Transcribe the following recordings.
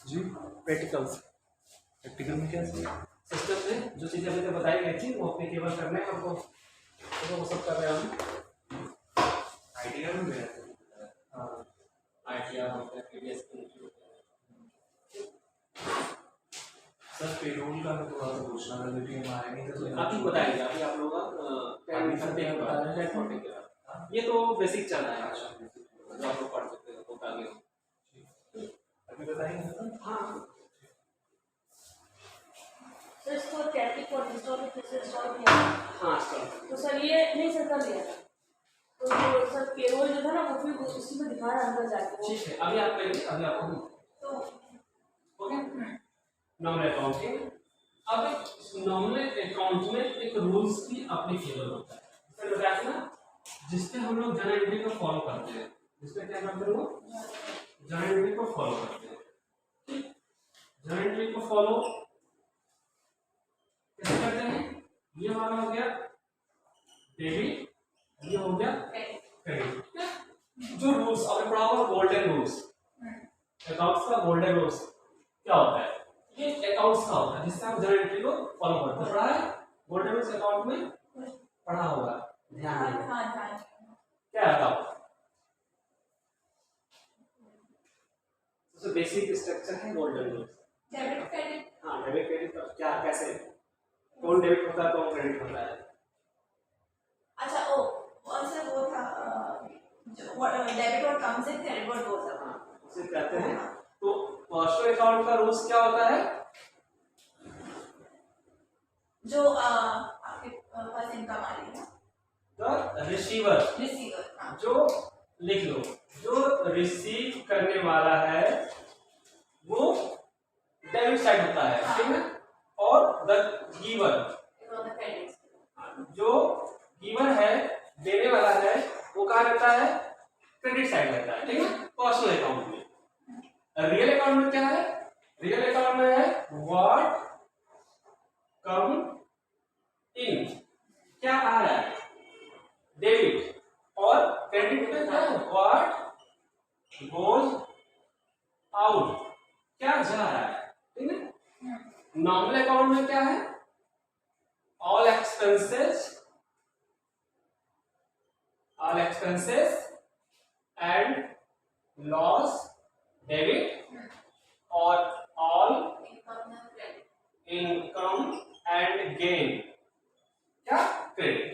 जी practicals practical में क्या है? सिस्टम में जो चीज़ें अभी तक बताई गई थी वो अपने केवल करने हैं हमको, तो वो सब कर रहे हैं हम। आईटीआर में गया हाँ ITR होता है, PDS सर पेरोल का मैं थोड़ा सा पूछना था क्योंकि हम आएंगे तो आप ही बताइए, अभी आप लोग ये तो बेसिक चल रहा है, जो आप लोग पढ़ सकते हो तो आगे। अभी बताएंगे ना। हाँ सर इसको टैपिक और इंस्टॉल फिर से इंस्टॉल किया हाँ स्टार्ट। तो सर ये नहीं सर कर लिया था, तो जो सर पेरोल जो था ना वो भी उसी में दिखा रहा अंदर जाके वो। ठीक है, अभी आप करेंगे, अभी आपको तो ओके। नॉमिनल अकाउंटिंग, अब नॉमिनल अकाउंट में एक रूल्स की एप्लीकेबल होता है, सर बताया था ना, जिसपे हम लोग जनरल एंट्री को फॉलो करते हैं, जिसपे क्या करते हैं वो जनरल एंट्री को फॉलो करते हैं। ठीक, जनरल एंट्री को फॉलो कैसे करते हैं? ये हमारा हो गया डेबिट, ये हो गया क्रेडिट। जो रूल्स आपने पढ़ा होगा गोल्डन रूल्स, अकाउंट्स का गोल्डन रूल्स क्या होता है? ये अकाउंट्स का होता है जिससे हम जनरल एंट्री को फॉलो करते हैं। पढ़ा है गोल्डन रूल्स अकाउंट में? पढ़ा होगा, ध्यान दें क्या है बताओ। सबसे बेसिक स्ट्रक्चर है गोल्डन रूल्स। डेबिट क्रेडिट, हाँ डेबिट क्रेडिट क्या कैसे, कौन डेबिट होता है कौन क्रेडिट होता है? अच्छा ओ और सर वो था जो डेबिट और कम्स इन क्रेडिट और वो सब। हाँ उसे कहते हैं। तो पर्सनल अकाउंट का रूल्स क्या होता है? जो आपके पास इनकम आ रही है द रिसीवर, रिसीवर, हाँ जो लिख लो, जो रिसीव करने वाला है वो डेबिट साइड होता है, ठीक है, और द गिवर, जो गिवर है देने वाला है वो कहाँ रहता है? क्रेडिट साइड रहता है, ठीक है, पर्सनल अकाउंट में। रियल अकाउंट में क्या है? रियल अकाउंट में है व्हाट कम इन, क्या आ रहा है डेबिट, और क्रेडिट में क्या है व्हाट गोज आउट, क्या जा रहा है, ठीक है। नॉमिनल अकाउंट में क्या है? All expenses and loss debit और ऑल इनकम एंड गेन क्या क्रेडिट।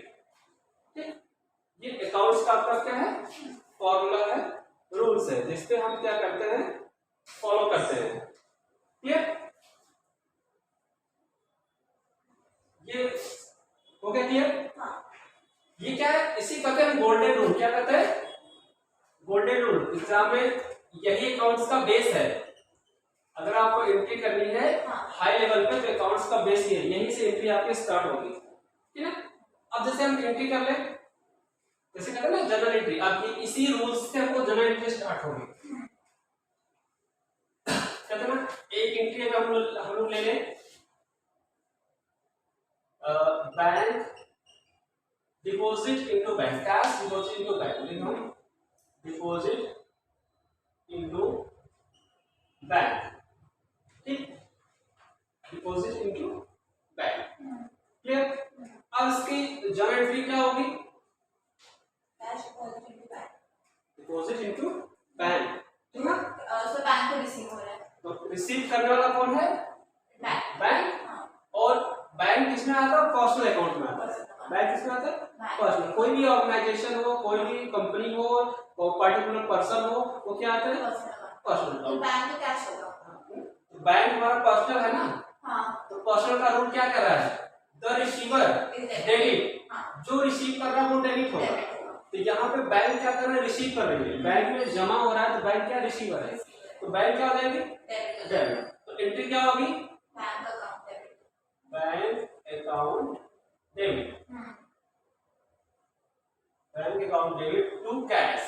ठीक, ये अकाउंट्स का आपका क्या है? फॉर्मूला है, रूल्स है, जिसपे हम क्या करते हैं? फॉलो करते हैं। क्लियर? ये हो गया क्लियर? ये क्या है? इसी कहते हैं गोल्डन रूल। क्या कहते हैं? Golden rule. एग्जाम में यही अकाउंट्स का बेस है। अगर आपको एंट्री करनी है हाई लेवल पे तो अकाउंट्स का बेस ये है, यहीं से एंट्री आपकी स्टार्ट होगी, ठीक है। अब जैसे हम एंट्री कर ले, जैसे कहते हैं ना जनरल एंट्री, आपकी इसी रूल्स से हमको जनरल एंट्री स्टार्ट होगी। कहते हैं ना एक एंट्री अगर हम लोग ले लें, bank deposit into bank, cash deposit into bank, लिखो डिपॉजिट इनटू बैंक, ठीक, डिपॉजिट इनटू बैंक। क्लियर? अब इसकी जनरल एंट्री क्या होगी? डिपॉजिट इनटू बैंक, ठीक है। सो बैंक को रिसीव हो रहा है, तो रिसीव करने वाला कौन है? बैंक। और बैंक किसमें आता है? पर्सनल अकाउंट में आता है। बैंक किसमें आता है? पर्सनल। कोई भी ऑर्गेनाइजेशन हो, कोई भी कंपनी हो, पर्टिकुलर पर्सन हो, वो क्या आता है? Personal account. बैंक में कैश होगा। बैंक हमारा पर्सनल है ना, हाँ तो पर्सनल का रूल क्या कर रहा है? द रिसीवर डेबिट, जो रिसीव कर रहा है वो डेबिट होगा। तो यहाँ पे बैंक क्या कर रहा है? रिसीव कर रही है, बैंक में जमा हो रहा है, तो बैंक क्या रिसीवर है, तो बैंक क्या हो जाएगी? डेबिट। तो एंट्री क्या होगी? Bank account debit, bank account debit to cash,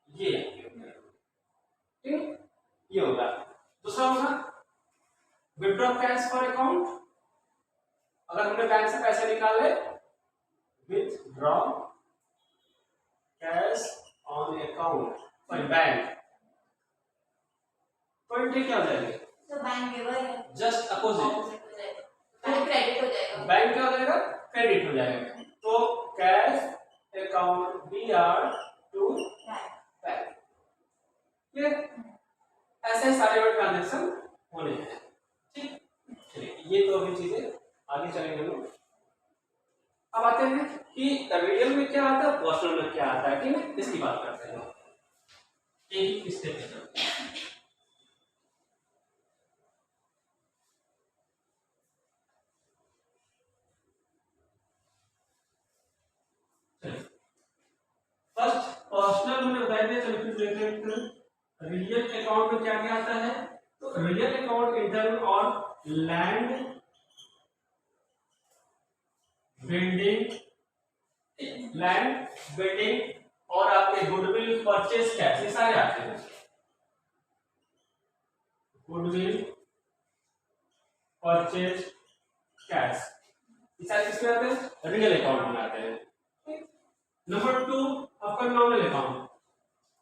ये ठीक, ये होगा। दूसरा होगा विथड्रॉ कैश फॉर अकाउंट, अगर हमने बैंक से पैसे निकाले, withdraw cash on account for bank. कोई पॉइंट है क्या हो जाएगा? तो बैंक गिवर है, जस्ट अपोजिट, ऑपोजिट हो जाएगा, बैंक क्रेडिट हो जाएगा, बैंक क्या हो जाएगा? क्रेडिट हो जाएगा। तो cash account B R to bank. Clear? ऐसे सारे और ट्रांजैक्शन होने हैं। ठीक, चलिए ये तो अभी चीजें आगे चलेंगे लोग। अब आते हैं कि रियल में क्या आता है, पर्सनल में क्या आता है, ठीक है, इसकी बात करते हैं। एक स्टेप पे चलते हैं। फर्स्ट पर्सनल में बताया गया, चलिए फिर देखते हैं रियल अकाउंट में क्या क्या आता है। तो रियल अकाउंट इंटर्न और लैंड बिल्डिंग, लैंड बिल्डिंग और आपके गुडविल परचेज कैश, ये सारे आते हैं। गुडविल परचेज कैश ये सारे किसमें आते हैं? रियल अकाउंट में आते हैं। नंबर 2 आपका नॉमिनल अकाउंट।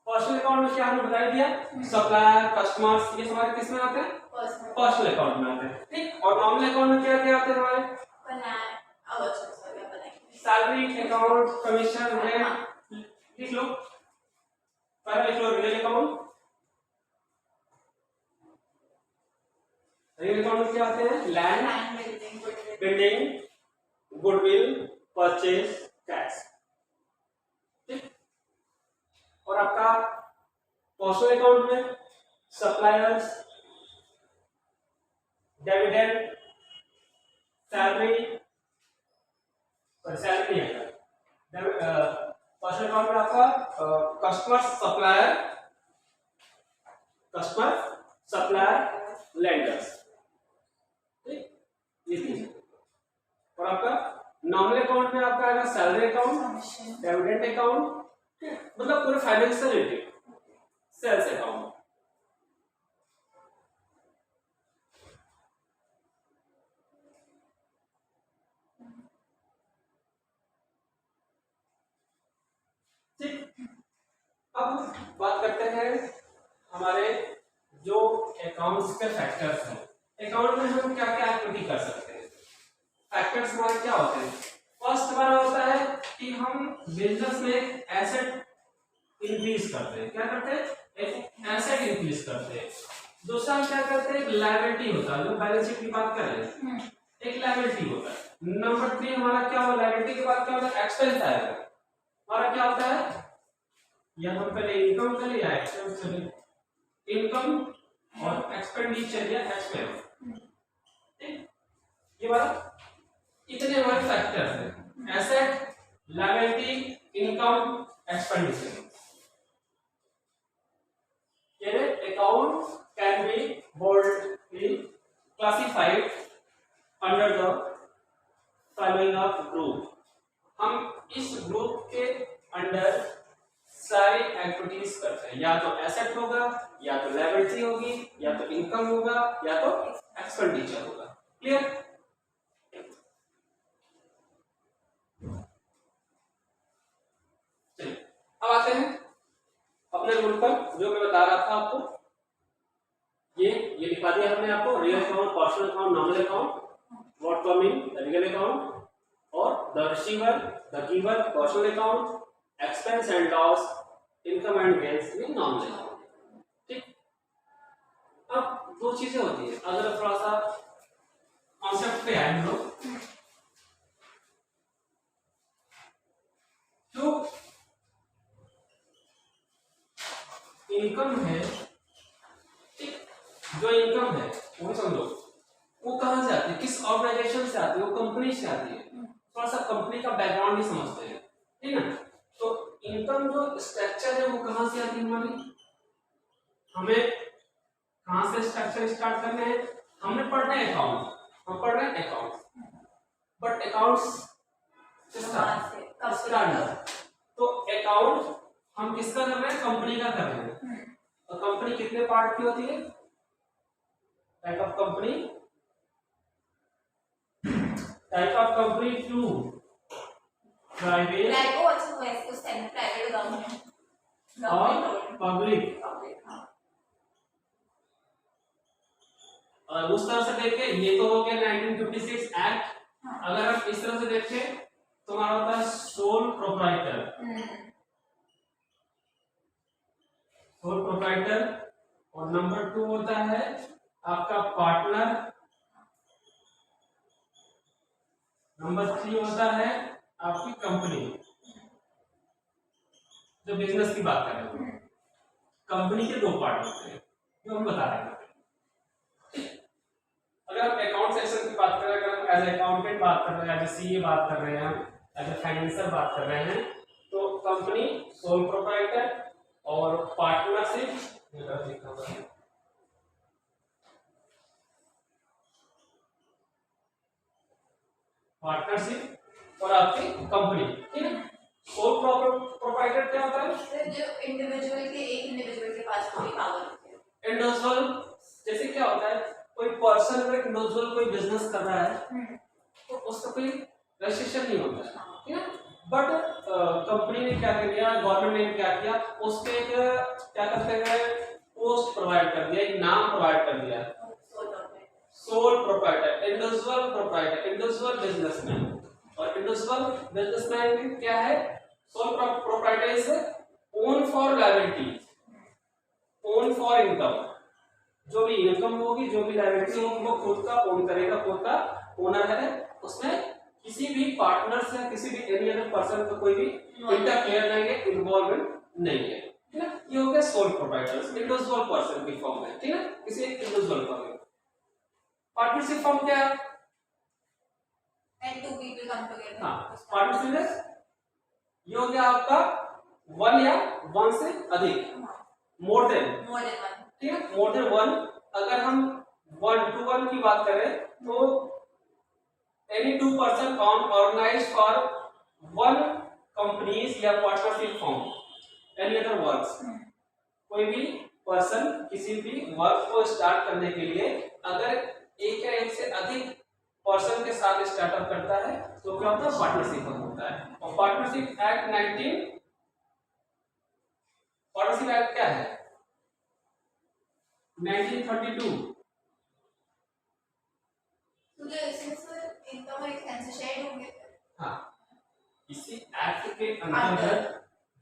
पर्सनल अकाउंट में क्या हमने बता दिया, सप्लायर कस्टमर्स ये हमारे किस में आते हैं? पर्सनल अकाउंट में आते हैं। ठीक, और नॉमिनल अकाउंट में क्या क्या आते हैं हमारे? Salary account, commission, rent. लिख लो, पहले लिख लो रियल अकाउंट। रियल अकाउंट में क्या आते हैं? Land building, goodwill, purchase, cash. ठीक, और आपका पर्सनल अकाउंट में सप्लायर्स, डिविडेंड, सैलरी, सैलरी नहीं आएगा। पर्सनल अकाउंट में आपका कस्टमर सप्लायर लेंडर्स, ठीक, ये तीन। और आपका नॉमिनल अकाउंट में आपका आएगा सैलरी अकाउंट, डिविडेंड अकाउंट, मतलब पूरे फाइनेंशियल रिलेटेड, सेल्स अकाउंट। ठीक, अब बात करते हैं हमारे जो अकाउंट्स के फैक्टर्स हैं। अकाउंट में हम क्या क्या एक्टिविटी कर सकते हैं? फैक्टर्स हमारे क्या होते हैं? फर्स्ट हमारा होता है कि हम बिजनेस में एसेट इंक्रीज करते हैं। क्या करते हैं? एक एसेट इंक्रीज करते हैं। दूसरा हम क्या करते हैं? लायबिलिटी होता है, जो बैलेंस शीट की बात कर रहे हैं, एक लायबिलिटी होता है। नंबर 3 हमारा क्या होगा? लायबिलिटी के बाद क्या होता है? एक्सपेंस आएगा। हमारा क्या होता है? या हम पहले इनकम चले या एक्सपेंस चले, इनकम और एक्सपेंडिचर या एक्सपेंस। ठीक, ये वाला इतने हमारे फैक्टर्स हैं, asset, liability, income, expenditure. Account can be broadly classified under the following of group। हम इस ग्रुप के अंडर सारी एक्टिविटीज करते हैं, या तो एसेट होगा, या तो लायबिलिटी होगी, या तो इनकम होगा, या तो एक्सपेंडिचर होगा। क्लियर? चलिए अब आते हैं अपने रूल पर, जो मैं बता रहा था आपको। ये लिखा दिया हमने आपको, real account, personal account, nominal account, what coming real account, और the receiver, the giver, personal account, expense and loss, income and gains in nominal account. ठीक, अब दो चीजें होती है, अगर थोड़ा सा कॉन्सेप्ट पे आए हम लोग, जो इनकम है, जो इनकम है वो समझो, वो कहां से आती है, किस ऑर्गेनाइजेशन से आती है, वो कंपनी से आती है। थोड़ा सा कंपनी का बैकग्राउंड ही समझते हैं, ठीक है। तो इनकम जो स्ट्रक्चर है वो कहां से आती है हमारी, हमें कहां से स्ट्रक्चर स्टार्ट करने हैं? हमने पढ़ना है अकाउंट, हम पढ़ रहे हैं अकाउंट, बट अकाउंट्स तो अकाउंट हम किसका कर रहे हैं? कंपनी का कर रहे हैं। तो कंपनी कितने पार्ट की होती है? Type of company, type of company 2, private और पब्लिक। और उस तरह से देखें, ये तो हो गया 1956 एक्ट। अगर आप इस तरह से देखें तो हमारा होता है सोल प्रोप्राइटर, सोल प्रोप्राइटर। और नंबर 2 होता है आपका पार्टनर। नंबर 3 होता है आपकी कंपनी, जो बिजनेस की बात कर रहे हैं। कंपनी के 2 पार्ट होते हैं जो हम बता रहे हैं। अगर हम अकाउंट सेक्शन की बात करें, अगर हम एज अकाउंटेंट बात कर रहे हैं, एज सीए बात कर रहे हैं, हम एज फाइनेंशियल बात कर रहे हैं, तो कंपनी सोल प्रोप्राइटर और पार्टनरशिप, पार्टनरशिप और आपकी कंपनी, ठीक है। सोल प्रोप्राइटर क्या होता है? सर जो इंडिविजुअल के, एक इंडिविजुअल के पास कोई पावर होती है। इंडिविजुअल जैसे क्या होता है, कोई पर्सन अगर इंडिविजुअल कोई बिजनेस कर रहा है तो उसका कोई रजिस्ट्रेशन नहीं होता है, ठीक है। बट कंपनी ने क्या कर दिया, गवर्नमेंट ने क्या किया, उस पे एक क्या करते हैं, पोस्ट प्रोवाइड कर दिया, एक नाम प्रोवाइड कर दिया, sole proprietor, individual proprietor, individual businessman. और इंडिविजुअल बिजनेसमैन क्या है, sole proprietor is own for liability, own for income. जो भी इनकम होगी, जो भी लायबिलिटी होगी, वो खुद का ओन करेगा, खुद का ओनर है। उसमें किसी भी पार्टनर से या किसी भी एनी अदर पर्सन का कोई भी इंटरफेयर नहीं है, इन्वॉल्वमेंट नहीं है, ठीक है। ये हो गया सोल प्रोप्राइटर, इंडिविजुअल पर्सन की फॉर्म है, ठीक है, किसी एक इंडिविजुअल फॉर्म में। पार्टनरशिप फॉर्म क्या है? And two people come together. हाँ, पार्टनरशिप ये हो गया आपका 1 या 1 से अधिक, मोर देन, ठीक है, मोर देन 1। अगर हम 1 to 1 की बात करें तो any 2 person organise for 1 companies या partnership form any other works. कोई भी पर्सन किसी भी वर्क को स्टार्ट करने के लिए अगर एक या एक से अधिक पर्सन के साथ स्टार्टअप करता है तो क्या होता है, पार्टनरशिप होता है। और पार्टनरशिप एक्ट पार्टनरशिप एक्ट क्या है, 1932। तो जो इसमें सर इनकम और एक्सपेंसेस शेयर होंगे। हाँ, इसी एक्ट के अंतर्गत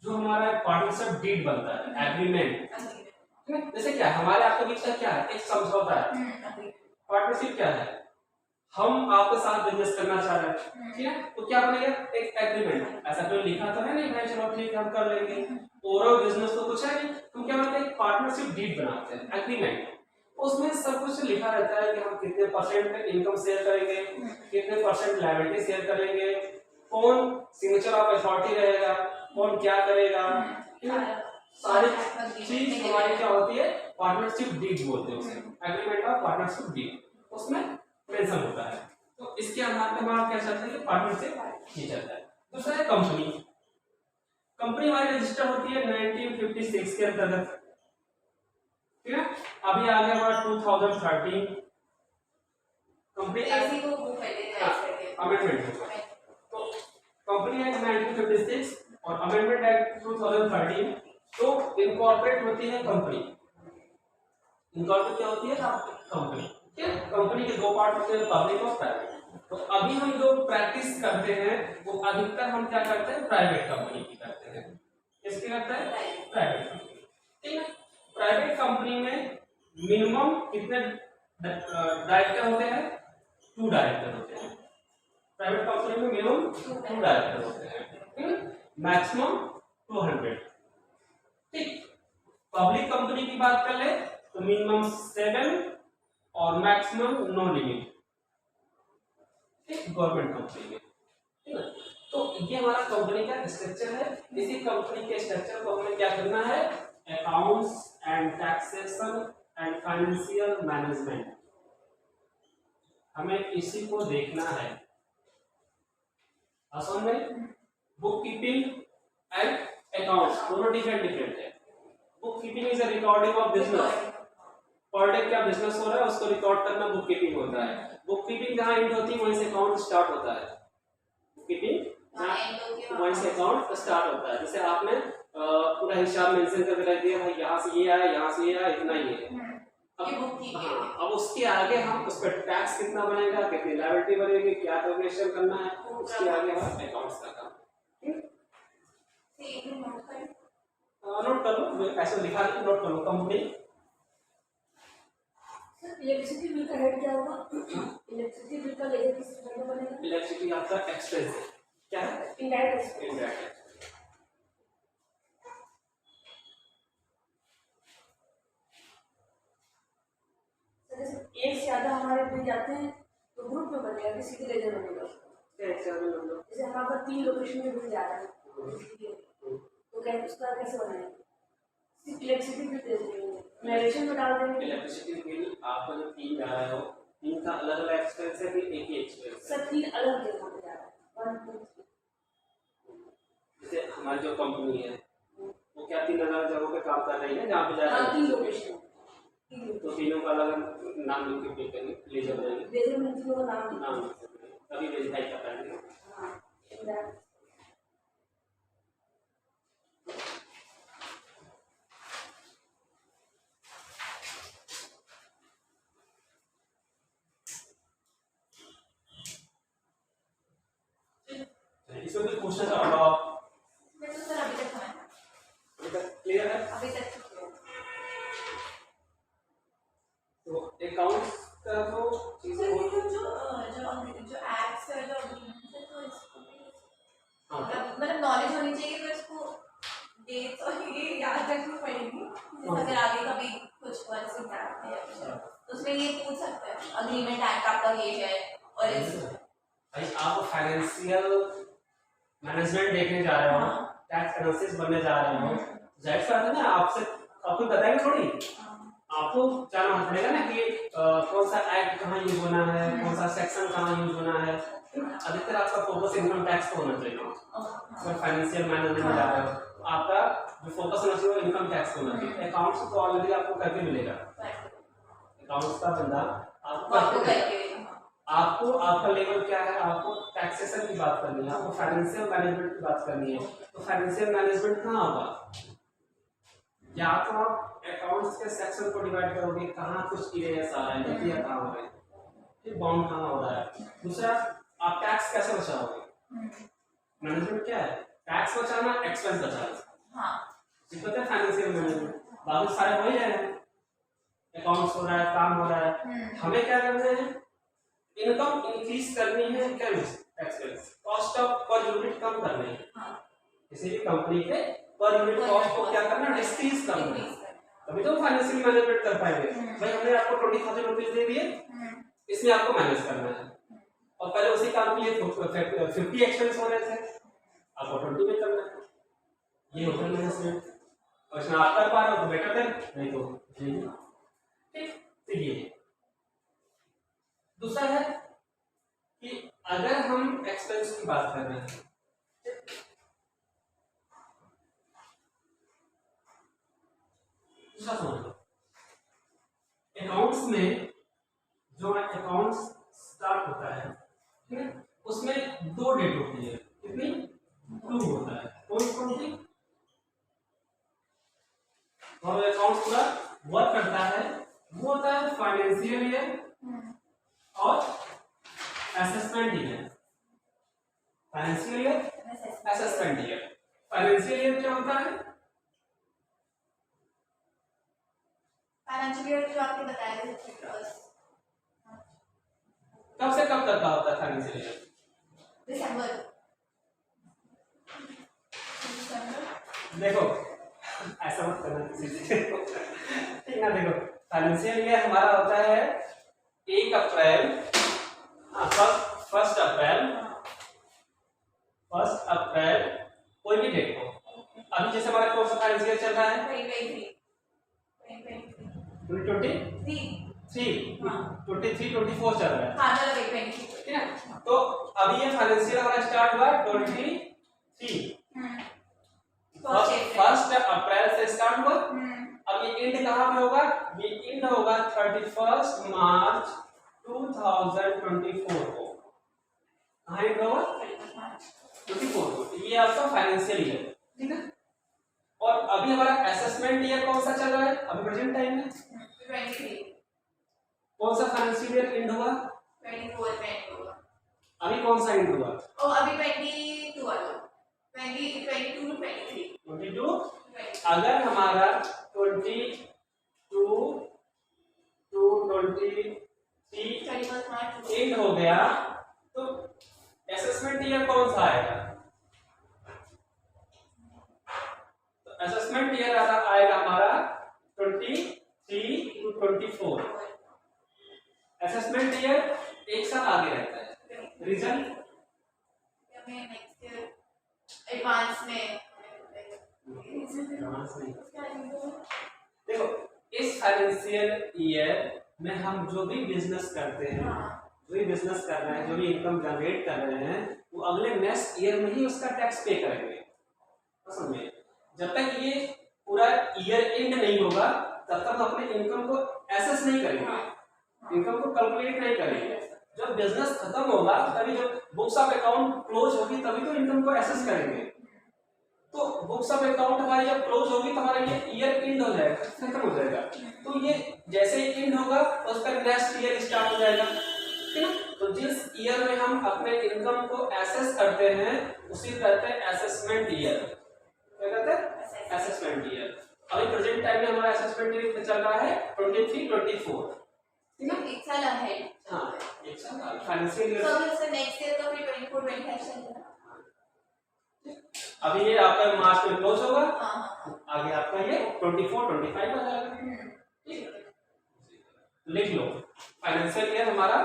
जो हमारा पार्टनरशिप डीड बनता है, एग्रीमेंट, ठीक है। जैसे क्या हमारे आपके बीच का क्या है, एक समझौता है। पार्टनरशिप क्या है, हम आपके साथ बिजनेस करना चाह रहे हैं, ठीक है, तो क्या बनेगा, एक एग्रीमेंट। ऐसा कोई लिखा तो है नहीं भाई चलो ठीक है हम कर लेंगे, ओवरऑल बिजनेस तो कुछ है नहीं, हम क्या बनाते हैं, एक पार्टनरशिप डीड बनाते हैं, एग्रीमेंट। उसमें सब कुछ लिखा रहता है कि हम कितने परसेंट इनकम शेयर करेंगे, कितने परसेंट लायबिलिटी शेयर करेंगे, कौन सिग्नेचर ऑफ अथॉरिटी रहेगा, कौन क्या करेगा, सारी चीज हमारी क्या होती है, पार्टनरशिप डीड बोलते हैं उसे, एग्रीमेंट ऑफ पार्टनरशिप डीड, उसमें मेंशन होता है। तो इसके आधार पर हमारा क्या चलता है कि पार्टनरशिप ये चलता है। दूसरा है कंपनी। कंपनी हमारी रजिस्टर होती है 1956 के अंतर्गत, ठीक है। अभी आ गया हमारा 2013 कंपनी ऐसी को वो पहले अमेंडमेंट। तो कंपनी एक्ट 1956 और अमेंडमेंट एक्ट 2013, तो इनकॉर्पोरेट होती है कंपनी। इनकॉर्पोरेट क्या होती है, कंपनी, ठीक है। कंपनी के 2 पार्ट होते हैं, पब्लिक और प्राइवेट। तो अभी हम जो प्रैक्टिस करते हैं वो अधिकतर हम क्या करते हैं, प्राइवेट कंपनी की करते हैं। किसकी करते हैं, प्राइवेट कंपनी, ठीक है। प्राइवेट कंपनी में मिनिमम कितने डायरेक्टर होते हैं, 2 डायरेक्टर होते हैं। प्राइवेट कंपनी में मिनिमम 2 डायरेक्टर होते हैं, ठीक है, मैक्सिमम 200, ठीक। पब्लिक कंपनी की बात कर ले तो मिनिमम 7 और मैक्सिमम नो लिमिट, ठीक, गवर्नमेंट कंपनी में, ठीक है। तो ये हमारा कंपनी का स्ट्रक्चर है। इसी कंपनी के स्ट्रक्चर को हमें क्या करना है, accounts and taxation and financial management, हमें इसी को देखना है। आसान में बुक कीपिंग एंड अकाउंट्स दोनों डिफरेंट है। Book keeping is a recording of business, per day क्या बिजनेस हो रहा है उसको रिकॉर्ड करना बुक कीपिंग होता है। बुक कीपिंग जहां एंड होती है वहीं से अकाउंट स्टार्ट होता है, बुक कीपिंग वहीं से अकाउंट स्टार्ट होता है। जैसे आपने पूरा हिसाब मेंशन करके रख दिया भाई यहाँ से ये आया, यहाँ से ये आया, इतना ही है, ये बुक की हाँ, अब उसके आगे हम उस पर टैक्स कितना बनेगा, कितनी लायबिलिटी बनेगी, क्या कैलकुलेशन करना है, उसके आगे हम अकाउंट्स का काम। ठीक है, नोट करें। नोट कर लो, ऐसे लिखा नहीं, नोट कर लो। कंपनी इलेक्ट्रिसिटी बिल का हेड क्या होगा? इलेक्ट्रिसिटी बिल का लेजर किस तरह का बनेगा? इलेक्ट्रिसिटी आपका एक्सपेंस है, क्या है? Indirect expense. इनडायरेक्ट। जैसे एक से ज्यादा हमारे बिल जाते हैं तो ग्रुप में बनेगा कि सीधे लेजर बनेगा उसका। जैसे हमारे पास 3 लोकेशन में बिल जा रहा है तो क्या उसका कैसे बनाएंगे? सिर्फ इलेक्ट्रिसिटी बिल दे देंगे, नरेशन में डाल देंगे। इलेक्ट्रिसिटी बिल आपको जो 3 जा रहा हो, 3 का अलग अलग एक्सपेंस है कि एक ही एक्सपेंस है? सब 3 अलग जगह पे जा रहा है। 1 2 3। जैसे हमारी जो कंपनी है वो क्या 3 अलग जगहों पे काम कर रही है जहाँ पे जा रही हाँ, है? 3 लोकेशन। तो तीनों का अलग नाम लिख के पे करेंगे, लेजर बनेंगे, लेजर में तीनों का नाम नाम लिख के करेंगे, तभी वेरीफाई कर पाएंगे। हाँ, इनडायरेक्ट। इसमें कुछ पूछना चाहूँगा आप? मैं तो सर अभी तक है, अभी तक क्लियर है? अभी तक ठीक है। तो अकाउंट्स का तो चीज़ सर बहुत ये जो एक्ट्स है, जो अग्रीमेंट्स है, तो इसको भी हाँ मतलब नॉलेज होनी चाहिए, तो इसको डेट्स और ये याद रखनी पड़ेगी। जैसे अगर आगे कभी कुछ हुआ जैसे एग्जाम है या कुछ है, तो उसमें ये पूछ सकते हैं अग्रीमेंट एक्ट आपका ये है और इस भाई आप फाइनेंशियल मैनेजमेंट देखने जा रहे हो, टैक्स एनालिसिस बनने जा रहे हो, जाहिर सी बात है ना, आपसे आपको बताएंगे थोड़ी, आपको जानना पड़ेगा ना कि कौन सा एक्ट कहाँ यूज होना है, कौन सा सेक्शन कहाँ यूज होना है। अधिकतर आपका फोकस इनकम टैक्स पे होना चाहिए। अगर फाइनेंशियल मैनेजमेंट में जा रहे हो तो आपका जो फोकस होना चाहिए वो इनकम टैक्स पे होना चाहिए। अकाउंट्स तो ऑलरेडी आपको करके मिलेगा, अकाउंट्स का बंदा आपको करके आपको आपका लेवल क्या है, आपको टैक्सेशन की बात करनी है, आपको फाइनेंशियल मैनेजमेंट की बात करनी है। तो फाइनेंशियल मैनेजमेंट कहाँ होगा? या तो आप अकाउंट्स के सेक्शन को डिवाइड करोगे, कहाँ कुछ इरेस आ रहा है, नतिया कहाँ हो रहा है, फिर बाउंड कहाँ हो रहा है। दूसरा, आप टैक्स कैसे बचाओगे? मैनेजमेंट क्या है? टैक्स बचाना, एक्सपेंस बचाना। हाँ, पता है फाइनेंशियल मैनेजमेंट, बाकी सारे हो ही रहे हैं, अकाउंट्स हो रहा है, काम हो रहा है। हमें क्या करना है? इनकम इंक्रीज करनी है, क्या expense, cost of per unit कम करनी है। किसी भी कंपनी के पर यूनिट कॉस्ट को क्या करना है? डिक्रीज करना है, तभी तो फाइनेंशियल मैनेजमेंट कर पाएंगे। भाई हमने आपको 20,000 रुपीज दे दिए, इसमें आपको मैनेज करना है, और पहले उसी काम के लिए 50 एक्सपेंस हो रहे थे, आपको 20 में करना है। ये होता है मैनेजमेंट, और इसमें आप कर पा रहे हो तो बेटर देन, नहीं तो ठीक। तो ये दूसरा है कि अगर हम एक्सपेंस की बात कर रहे हैं, दूसरा समझ लो, अकाउंट्स में जो अकाउंट्स स्टार्ट होता है, ठीक है, उसमें 2 डेट होती है, कितनी? 2 होता है। कौन कौन सी? और अकाउंट्स पूरा वर्क करता है वो होता है फाइनेंशियल ईयर और assessment year. Financial year, assessment year. Financial year क्या होता है? फाइनेंशियल ईयर जो आपने बताया था, कब से कब तक का होता है फाइनेंशियल ईयर? दिसंबर। देखो ऐसा मत करना किसी से, ठीक ना। देखो फाइनेंशियल ईयर हमारा होता है 1 अप्रैल, फर्स्ट अप्रैल कोई भी डेट हो। अभी जैसे हमारा कौन सा फाइनेंशियल ईयर चल रहा है? 2023 24 चल रहा है, हाँ चलो ठीक है। तो अभी ये फाइनेंशियल हमारा स्टार्ट हुआ 23, फर्स्ट अप्रैल से स्टार्ट हुआ। अब ये एंड कहाँ पे होगा? ये एंड होगा 31 मार्च 2024 को। कहाँ एंड होगा? 24 को। ये आपका फाइनेंशियल ईयर, ठीक है। और अभी हमारा असेसमेंट ईयर कौन सा चल रहा है? अभी प्रेजेंट टाइम में 23 कौन सा फाइनेंशियल ईयर एंड हुआ? 24 में end होगा। अभी कौन सा एंड हुआ? और अभी 22 वाला 22 to 23 22। अगर हमारा 22 to 23 31 मार्च एंड हो गया तो असेसमेंट ईयर कौन सा आएगा? तो असेसमेंट ईयर आएगा हमारा 23 to 24। असेसमेंट ईयर एक साल आगे रहता है। रीजन हमें नेक्स्ट ईयर एडवांस में देखो, इस फाइनेंशियल ईयर में हम जो भी बिजनेस करते हैं, जो भी बिजनेस कर रहे हैं, जो भी इनकम जनरेट कर रहे हैं, वो अगले नेक्स्ट ईयर में ही उसका टैक्स पे करेंगे। समझे? जब तक ये पूरा ईयर एंड नहीं होगा तब तक हम अपने इनकम को एसेस नहीं करेंगे, इनकम को कैलकुलेट नहीं करेंगे। जब बिजनेस खत्म होगा तभी जब बुक्स ऑफ अकाउंट क्लोज होगी तभी तो इनकम को एसेस करेंगे। तो बुक्स ऑफ अकाउंट हमारी जब क्लोज होगी तो हमारा ये ईयर एंड हो जाएगा, खत्म हो जाएगा। तो ये जैसे ही एंड होगा उसका नेक्स्ट ईयर स्टार्ट हो जाएगा, ठीक है? तो जिस ईयर में हम अपने इनकम को एसेस करते हैं उसी को कहते हैं असेसमेंट ईयर। क्या कहते हैं? Assessment year. अभी प्रेजेंट टाइम में हमारा असेसमेंट ईयर चल रहा है 23-24, ठीक है? एक साल अहेड। हाँ, एक साल फाइनेंशियल ईयर। तो अभी उससे नेक्स्ट ईयर तो फिर 24-25 चलेगा। अभी ये आपका मार्च में क्लोज होगा, हाँ आगे आपका ये 24-25 आ जाएगा। ठीक है, लिख लो फाइनेंशियल ईयर हमारा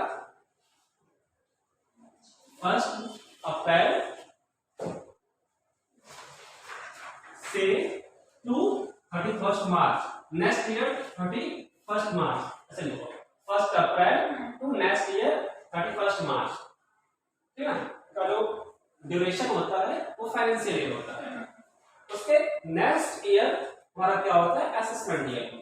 1 अप्रैल से टू 31 मार्च। नेक्स्ट ईयर 31 मार्च, ऐसे लिखो 1 अप्रैल टू नेक्स्ट ईयर 31 मार्च। ठीक है, का जो ड्यूरेशन होता है वो फाइनेंशियल ईयर होता है। उसके नेक्स्ट ईयर हमारा क्या होता है? Assessment year.